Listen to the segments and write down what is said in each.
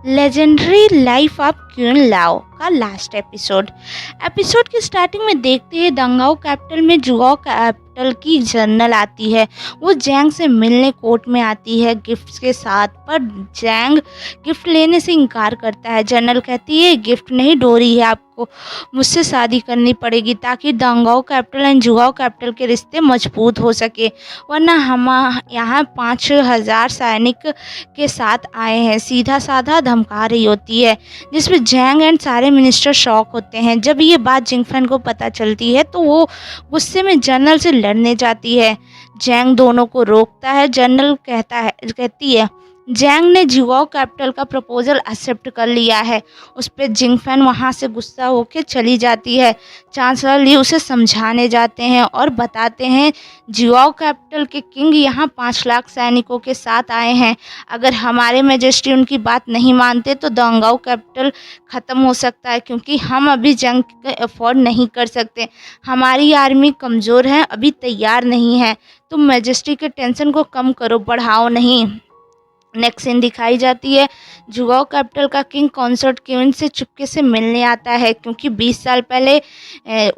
Legendary life of queen लाओ का last episode की स्टार्टिंग में देखते हैं दंगाओ कैपिटल में जुआओ कैपिटल की जनरल आती है। वो जैंग से मिलने कोर्ट में आती है गिफ्ट्स के साथ, पर जैंग गिफ्ट लेने से इनकार करता है। जनरल कहती है गिफ्ट नहीं, डोरी है, आपको मुझसे शादी करनी पड़ेगी ताकि दंगाओ कैपिटल एंड जुआओ कैपिटल के रिश्ते मजबूत हो सके, वरना हम यहाँ 5000 सैनिक के साथ आए हैं। सीधा साधा धमका रही होती है, जिसमें जैंग एंड सारे मिनिस्टर शॉक होते हैं। जब ये बात जिंगफेन को पता चलती है तो वो गुस्से में जनरल से लड़ने जाती है। जैंग दोनों को रोकता है। जनरल कहती है जैंग ने जुआओ कैपिटल का प्रपोजल एक्सेप्ट कर लिया है। उस पर जिंगफेन वहाँ से गुस्सा होकर चली जाती है। चांसलर ली उसे समझाने जाते हैं और बताते हैं जुआओ कैपिटल के किंग यहाँ 5 लाख सैनिकों के साथ आए हैं। अगर हमारे मैजेस्टी उनकी बात नहीं मानते तो दंगाओ कैपिटल ख़त्म हो सकता है, क्योंकि हम अभी जंग अफोर्ड नहीं कर सकते। हमारी आर्मी कमज़ोर है, अभी तैयार नहीं है। तुम मैजेस्टी के टेंशन को कम करो, बढ़ाओ नहीं। नेक्स्ट सीन दिखाई जाती है जुआओ कैपिटल का किंग कॉन्सर्ट क्वीन से चुपके से मिलने आता है, क्योंकि 20 साल पहले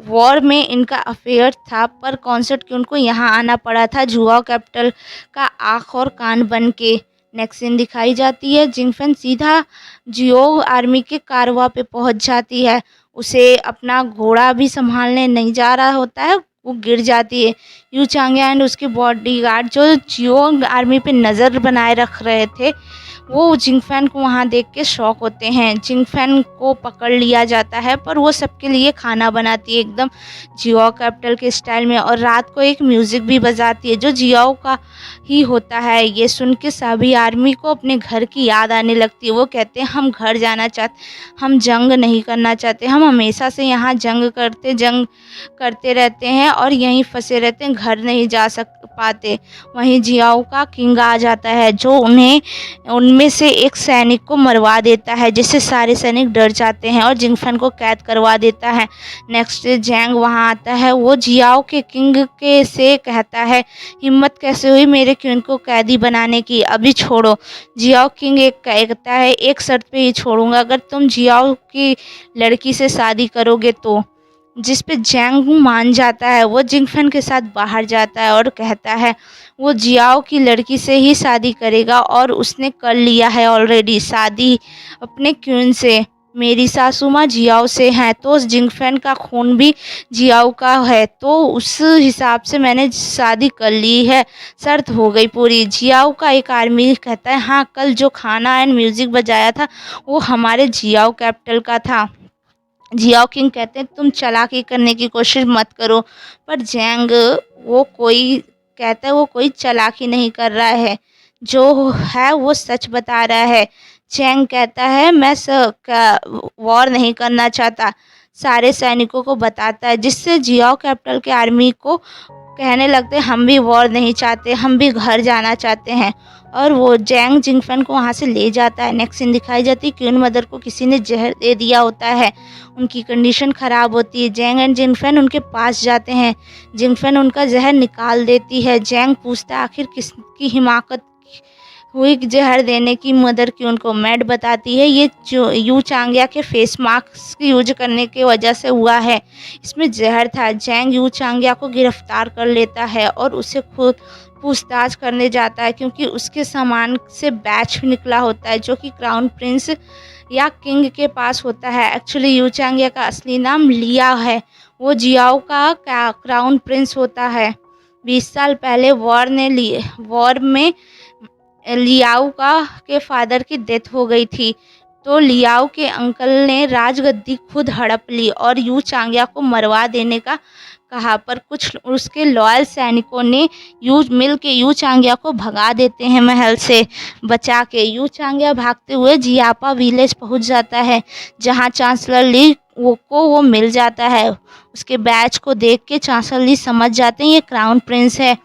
वॉर में इनका अफेयर था, पर कॉन्सर्ट क्वीन को यहाँ आना पड़ा था जुआओ कैपिटल का आँख और कान बन के। नेक्स्ट सीन दिखाई जाती है जिंगफेन सीधा जियो आर्मी के कारवा पे पहुंच जाती है। उसे अपना घोड़ा भी संभालने नहीं जा रहा होता है, वो गिर जाती है। यू चांग्या एंड उसके बॉडीगार्ड जो जियो आर्मी पे नज़र बनाए रख रहे थे, वो जिंगफेन को वहाँ देख के शॉक होते हैं। जिंगफेन को पकड़ लिया जाता है, पर वो सबके लिए खाना बनाती है एकदम जियो कैपिटल के स्टाइल में, और रात को एक म्यूज़िक भी बजाती है जो जियो का ही होता है। ये सुन के सभी आर्मी को अपने घर की याद आने लगती है। वो कहते हैं हम घर जाना चाहते, हम जंग नहीं करना चाहते, हम हमेशा से यहाँ जंग करते रहते हैं और यहीं फंसे रहते हैं, घर नहीं जा पाते। वहीं जियाओ का किंग आ जाता है, जो उनमें से एक सैनिक को मरवा देता है, जिससे सारे सैनिक डर जाते हैं और जिंगफेन को कैद करवा देता है। नेक्स्ट डे जैंग वहाँ आता है। वो जियाओ के किंग के से कहता है हिम्मत कैसे हुई मेरे क्वीन को कैदी बनाने की, अभी छोड़ो। जियाओ किंग एक कहता है एक शर्त पे ही छोड़ूंगा, अगर तुम जियाओ की लड़की से शादी करोगे तो। जिस पे जैंग मान जाता है। वो जिंगफेन के साथ बाहर जाता है और कहता है वो जियाओ की लड़की से ही शादी करेगा, और उसने कर लिया है ऑलरेडी शादी अपने क्वीन से। मेरी सासू माँ जियाओ से हैं, तो जिंगफेन का खून भी जियाओ का है, तो उस हिसाब से मैंने शादी कर ली है, शर्त हो गई पूरी। जियाओ का एक आर्मी कहता है हाँ, कल जो खाना एंड म्यूज़िक बजाया था वो हमारे जियाओ कैपिटल का था। जियाओ किंग कहते हैं तुम चालाकी करने की कोशिश मत करो, पर जैंग वो कोई कहता है वो कोई चालाकी नहीं कर रहा है, जो है वो सच बता रहा है। जैंग कहता है मैं वॉर नहीं करना चाहता, सारे सैनिकों को बताता है, जिससे जियाओ कैपिटल के आर्मी को कहने लगते हैं हम भी वॉर नहीं चाहते, हम भी घर जाना चाहते हैं, और वो जैंग जिंगफेन को वहाँ से ले जाता है। नेक्स्ट सीन दिखाई जाती है क्वीन मदर को किसी ने जहर दे दिया होता है, उनकी कंडीशन ख़राब होती है। जैंग एंड जिंगफेन उनके पास जाते हैं, जिंगफेन उनका जहर निकाल देती है। जैंग पूछता है आखिर किसकी हिमाकत हुई जहर देने की, मदर की उनको मैड बताती है ये यू चांग्या के फेस मास्क यूज करने की वजह से हुआ है, इसमें जहर था। जैंग यू चांग्या को गिरफ्तार कर लेता है और उसे खुद पूछताछ करने जाता है, क्योंकि उसके सामान से बैच निकला होता है जो कि क्राउन प्रिंस या किंग के पास होता है। एक्चुअली यू चांग्या का असली नाम लिया है, वो जियाओ का क्राउन प्रिंस होता है। 20 साल पहले वॉर में लियाओ के फादर की डेथ हो गई थी, तो लियाओ के अंकल ने राजगद्दी खुद हड़प ली और यू चांग्या को मरवा देने का कहा, पर कुछ उसके लॉयल सैनिकों ने मिल के यू चांग्या को भगा देते हैं महल से बचा के। यू चांग्या भागते हुए जियापा विलेज पहुंच जाता है, जहां चांसलर ली वो मिल जाता है। उसके बैच को देख के चांसलर ली समझ जाते हैं ये क्राउन प्रिंस है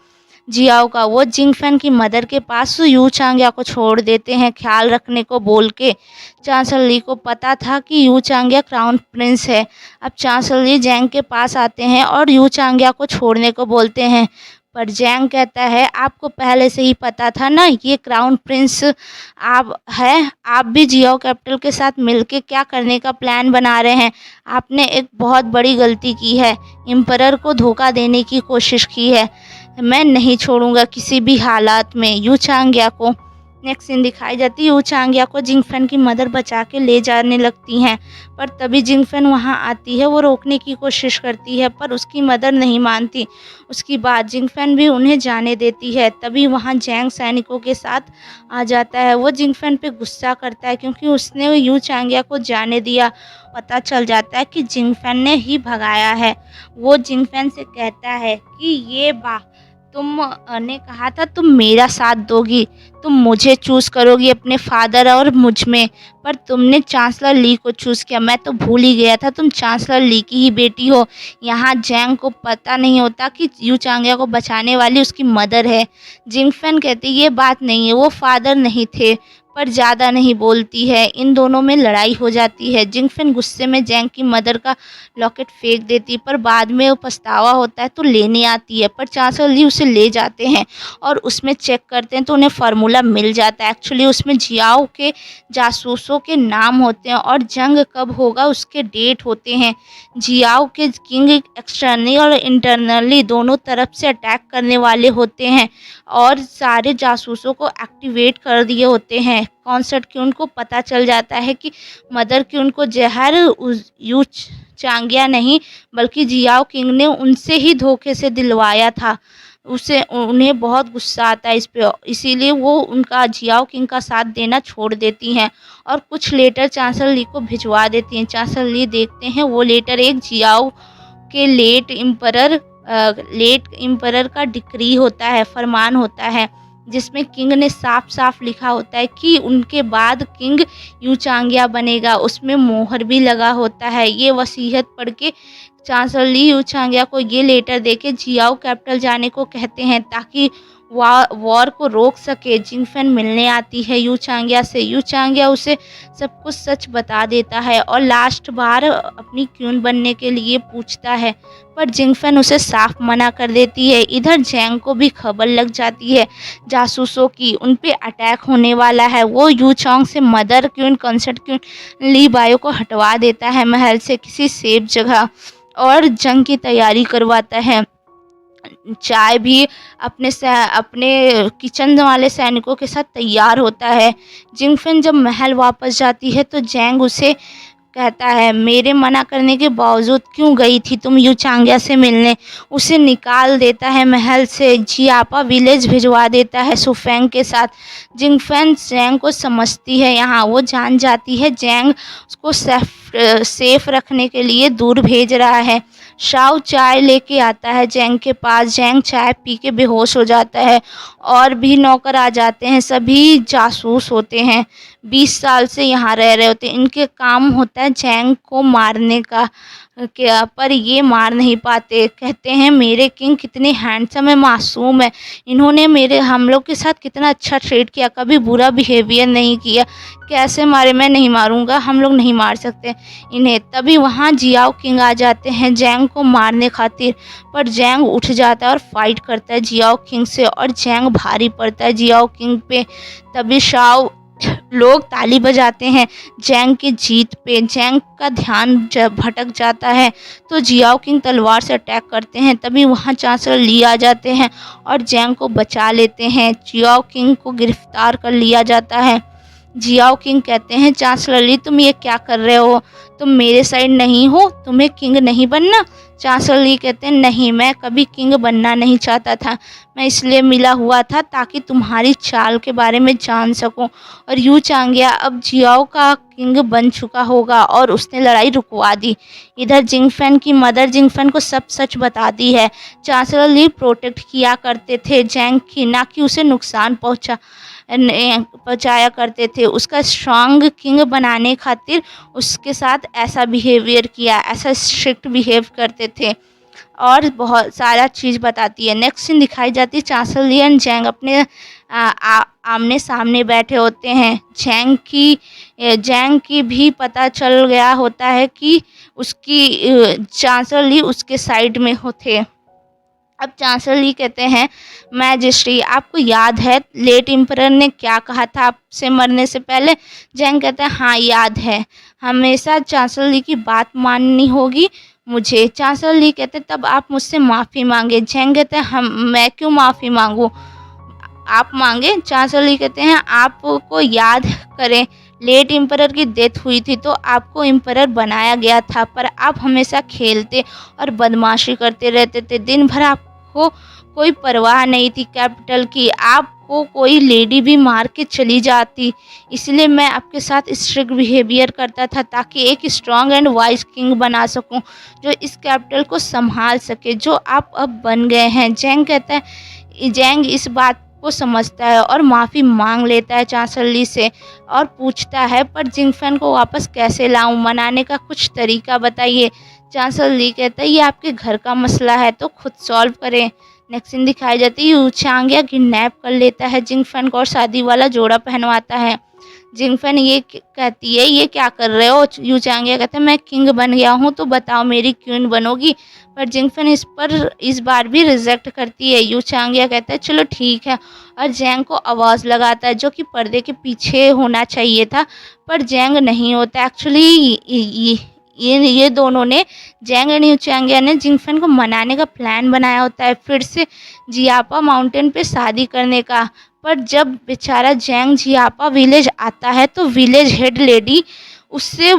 जियाओ का। वो जिंगफेन की मदर के पास यू चांग्या को छोड़ देते हैं ख्याल रखने को बोल के। चांसलर ली को पता था कि यू चांग्या क्राउन प्रिंस है। अब चांसलर ली जैंग के पास आते हैं और यू चांग्या को छोड़ने को बोलते हैं, पर जैंग कहता है आपको पहले से ही पता था ना, ये क्राउन प्रिंस आप भी जियाओ कैपिटल के साथ मिलके क्या करने का प्लान बना रहे हैं। आपने एक बहुत बड़ी गलती की है, एम्परर को धोखा देने की कोशिश की है। मैं नहीं छोड़ूंगा किसी भी हालात में यू चांग्या को। नेक्स्ट सीन दिखाई जाती है, यू चांग्या को जिंगफेन की मदर बचा के ले जाने लगती हैं, पर तभी जिंगफेन वहां आती है। वो रोकने की कोशिश करती है पर उसकी मदर नहीं मानती। उसकी बात जिंगफेन भी उन्हें जाने देती है। तभी वहां जैंग सैनिकों के साथ आ जाता है। वो जिंगफेन पे गुस्सा करता है क्योंकि उसने यू चांग्या को जाने दिया। पता चल जाता है कि जिंगफेन ने ही भगाया है। वो जिंगफेन से कहता है कि तुमने कहा था तुम मेरा साथ दोगी, तुम मुझे चूज़ करोगी अपने फादर और मुझ में, पर तुमने चांसलर ली को चूज़ किया। मैं तो भूल ही गया था तुम चांसलर ली की ही बेटी हो। यहाँ जैंग को पता नहीं होता कि यू चांग्या को बचाने वाली उसकी मदर है। जिंगफेन कहती ये बात नहीं है, वो फादर नहीं थे, पर ज़्यादा नहीं बोलती है। इन दोनों में लड़ाई हो जाती है। जिंगफेन गुस्से में जैंग की मदर का लॉकेट फेंक देती, पर बाद में वो पछतावा होता है तो लेने आती है। पर चांसलर ली उसे ले जाते हैं और उसमें चेक करते हैं तो उन्हें फार्मूला मिल जाता है। एक्चुअली उसमें जियाओ के जासूसों के नाम होते हैं और जंग कब होगा उसके डेट होते हैं। जियाओ के किंग एक्सटर्नली और इंटरनली दोनों तरफ से अटैक करने वाले होते हैं और सारे जासूसों को एक्टिवेट कर दिए होते हैं। कॉन्सर्ट की उनको पता चल जाता है कि मदर की उनको जहर यू चांग्या नहीं बल्कि जियाओ किंग ने उनसे ही धोखे से दिलवाया था। उन्हें बहुत गुस्सा आता है इस पे, इसीलिए वो उनका जियाओ किंग का साथ देना छोड़ देती हैं और कुछ लेटर चांसलर ली को भिजवा देती हैं। चांसलर ली देखते हैं वो लेटर एक जियाओ के लेट एम्परर का डिक्री होता है, फरमान होता है, जिसमें किंग ने साफ साफ लिखा होता है कि उनके बाद किंग यू चांग्या बनेगा। उसमें मोहर भी लगा होता है। ये वसीयत पढ़ के चांसलर ली यू चांग्या को ये लेटर देके जियाओ कैपिटल जाने को कहते हैं ताकि वॉर को रोक सके। जिंगफेन मिलने आती है यू चांग्या से। यू चांग्या उसे सब कुछ सच बता देता है और लास्ट बार अपनी क्वीन बनने के लिए पूछता है, पर जिंगफेन उसे साफ मना कर देती है। इधर जैंग को भी खबर लग जाती है जासूसों की, उन पे अटैक होने वाला है। वो यू चोंग से मदर क्वीन कंसर्ट क्वीन ली बायो को हटवा देता है महल से किसी सेफ जगह और जंग की तैयारी करवाता है। चाय भी अपने किचन वाले सैनिकों के साथ तैयार होता है। जिंगफेन जब महल वापस जाती है तो जैंग उसे कहता है मेरे मना करने के बावजूद क्यों गई थी तुम यू चांग्या से मिलने। उसे निकाल देता है महल से। जियापा विलेज भिजवा देता है सुफेंग के साथ। जिंगफेन जैंग को समझती है, यहाँ वो जान जाती है जैंग उसको सेफ रखने के लिए दूर भेज रहा है। शाओ चाय लेके आता है जैंग के पास। जैंग चाय पी के बेहोश हो जाता है और भी नौकर आ जाते हैं। सभी जासूस होते हैं, 20 साल से यहाँ रह रहे होते हैं। इनके काम होता है जैंग को मारने का, क्या पर ये मार नहीं पाते। कहते हैं मेरे किंग कितने हैंडसम है, मासूम है, इन्होंने हम लोग के साथ कितना अच्छा ट्रीट किया, कभी बुरा बिहेवियर नहीं किया, कैसे मारे। मैं नहीं मारूंगा, हम लोग नहीं मार सकते इन्हें। तभी वहाँ जियाओ किंग आ जाते हैं जैंग को मारने खातिर, पर जैंग उठ जाता है और फाइट करता है जियाओ किंग से और जैंग भारी पड़ता है जियाओ किंग पे। तभी शाओ लोग ताली बजाते हैं जैंग की जीत पे। जैंग का ध्यान जब भटक जाता है तो जियाओ किंग तलवार से अटैक करते हैं। तभी वहाँ चांसलर ली आ जाते हैं और जैंग को बचा लेते हैं। जियाओ किंग को गिरफ्तार कर लिया जाता है। जियाओ किंग कहते हैं चांसलर ली तुम ये क्या कर रहे हो, तुम मेरे साइड नहीं हो, तुम्हें किंग नहीं बनना। चांसलर ली कहते हैं नहीं, मैं कभी किंग बनना नहीं चाहता था, मैं इसलिए मिला हुआ था ताकि तुम्हारी चाल के बारे में जान सकूं। और यू चांग्या अब जियाओ का किंग बन चुका होगा और उसने लड़ाई रुकवा दी। इधर जिंगफेन की मदर जिंगफेन को सब सच बताती है। चांसलर ली प्रोटेक्ट किया करते थे जैंग की, ना कि उसे नुकसान पहुंचाया करते थे। उसका स्ट्रांग किंग बनाने खातिर उसके साथ ऐसा बिहेवियर किया, ऐसा स्ट्रिक्ट बिहेव करते थे और बहुत सारा चीज़ बताती है। नेक्स्ट सीन दिखाई जाती है चांसलर ली एंड जैंग अपने आमने सामने बैठे होते हैं। जैंग की भी पता चल गया होता है कि उसकी चांसलर ली उसके साइड में होते। अब चांसलर ली कहते हैं, मैजेस्टी आपको याद है लेट एम्परर ने क्या कहा था आपसे मरने से पहले? जैंग कहता है हाँ याद है, हमेशा चांसलर ली की बात माननी होगी मुझे। चांसलर ली कहते हैं तब आप मुझसे माफ़ी मांगे। जैंग कहते हैं हम मैं क्यों माफ़ी मांगूँ, आप मांगे। चांसलर ली कहते हैं आपको याद करें लेट एम्परर की डेथ हुई थी तो आपको एम्परर बनाया गया था, पर आप हमेशा खेलते और बदमाशी करते रहते थे। दिन भर आपको कोई परवाह नहीं थी कैपिटल की, आपको कोई लेडी भी मार के चली जाती। इसलिए मैं आपके साथ स्ट्रिक्ट बिहेवियर करता था ताकि एक स्ट्रॉन्ग एंड वाइज किंग बना सकूं जो इस कैपिटल को संभाल सके, जो आप अब बन गए हैं। जैंग कहता है, जैंग इस बात को समझता है और माफ़ी मांग लेता है चांसलर ली से और पूछता है पर जिंगफेन को वापस कैसे लाऊं, मनाने का कुछ तरीका बताइए। चांसलर ली कहता है ये आपके घर का मसला है तो खुद सॉल्व करें। नेक्स्ट सीन दिखाई जाती है, यू चांग्या किडनैप कर लेता है जिंगफेन को और शादी वाला जोड़ा पहनवाता है। जिंगफेन ये कहती है ये क्या कर रहे हो? यू चांग्या कहते हैं मैं किंग बन गया हूँ तो बताओ मेरी क्वीन बनोगी? पर जिंगफेन इस बार भी रिजेक्ट करती है। यू चांग्या कहता है चलो ठीक है और जैंग को आवाज़ लगाता है जो कि पर्दे के पीछे होना चाहिए था, पर जैंग नहीं होता। एक्चुअली ये दोनों ने, जैंग एंड यू चांग्या ने जिंगफेन को मनाने का प्लान बनाया होता है फिर से जियापा माउंटेन पे शादी करने का। पर जब बेचारा जैंग जियापा विलेज आता है तो विलेज हेड लेडी उससे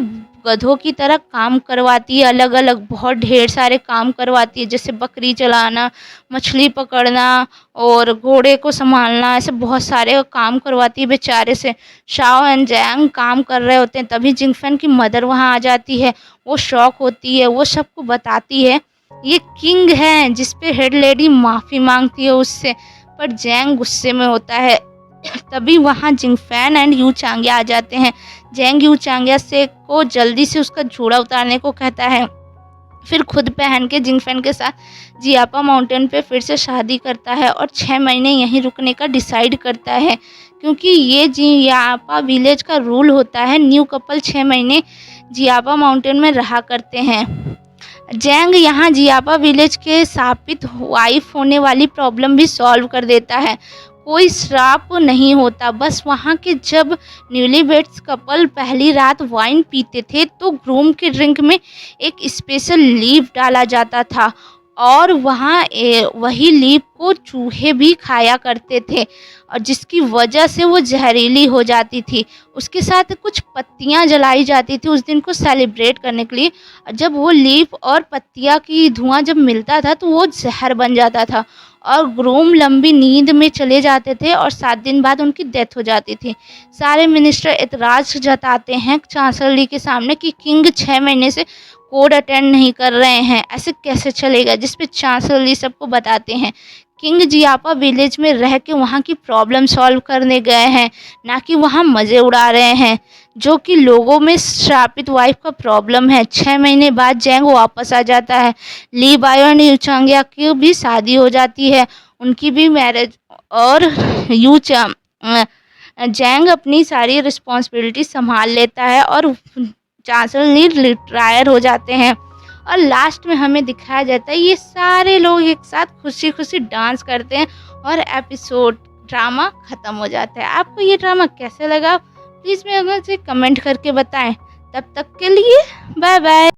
गधों की तरह काम करवाती है, अलग अलग बहुत ढेर सारे काम करवाती है, जैसे बकरी चलाना, मछली पकड़ना और घोड़े को संभालना, ऐसे बहुत सारे काम करवाती है बेचारे से। शाओ एंड जैंग काम कर रहे होते हैं तभी जिंगफेन की मदर वहाँ आ जाती है। वो शॉक होती है, वो सबको बताती है ये किंग है, जिसपे हेड लेडी माफ़ी मांगती है उससे, पर जैंग गुस्से में होता है। तभी वहाँ जिंगफेन एंड यू चांग्या आ जाते हैं। जैंग यू चांग्या से को जल्दी से उसका जूड़ा उतारने को कहता है, फिर खुद पहन के जिंगफेन के साथ जियापा माउंटेन पे फिर से शादी करता है और 6 महीने यहीं रुकने का डिसाइड करता है, क्योंकि ये जियापा विलेज का रूल होता है न्यू कपल 6 महीने जियापा माउंटेन में रहा करते हैं। जैंग यहाँ जियापा विलेज के शापित वाइफ होने वाली प्रॉब्लम भी सॉल्व कर देता है। कोई श्राप नहीं होता, बस वहाँ के जब न्यूलीवेड्स कपल पहली रात वाइन पीते थे तो ग्रूम के ड्रिंक में एक स्पेशल लीफ डाला जाता था और वहाँ वही लीफ को चूहे भी खाया करते थे और जिसकी वजह से वो जहरीली हो जाती थी। उसके साथ कुछ पत्तियाँ जलाई जाती थी उस दिन को सेलिब्रेट करने के लिए। जब वो लीफ और पत्तियाँ की धुआं जब मिलता था तो वो जहर बन जाता था और ग्रूम लंबी नींद में चले जाते थे और 7 दिन बाद उनकी डेथ हो जाती थी। सारे मिनिस्टर एतराज़ जताते हैं चांसलर ली के सामने कि किंग 6 महीने से कोर्ट अटेंड नहीं कर रहे हैं, ऐसे कैसे चलेगा? जिस पे चांसलर ली सबको बताते हैं किंग जियापा विलेज में रह के वहाँ की प्रॉब्लम सॉल्व करने गए हैं, ना कि वहाँ मज़े उड़ा रहे हैं, जो कि लोगों में श्रापित वाइफ का प्रॉब्लम है। 6 महीने बाद जैंग वापस आ जाता है। ली बायो एंड यू चांग्या की भी शादी हो जाती है, उनकी भी मैरिज, और जैंग अपनी सारी रिस्पॉन्सिबिलिटी संभाल लेता है और चांसलर ली रिटायर हो जाते हैं। और लास्ट में हमें दिखाया जाता है ये सारे लोग एक साथ खुशी खुशी डांस करते हैं और एपिसोड ड्रामा ख़त्म हो जाता है। आपको ये ड्रामा कैसे लगा प्लीज़ मेरे से कमेंट करके बताएं। तब तक के लिए बाय बाय।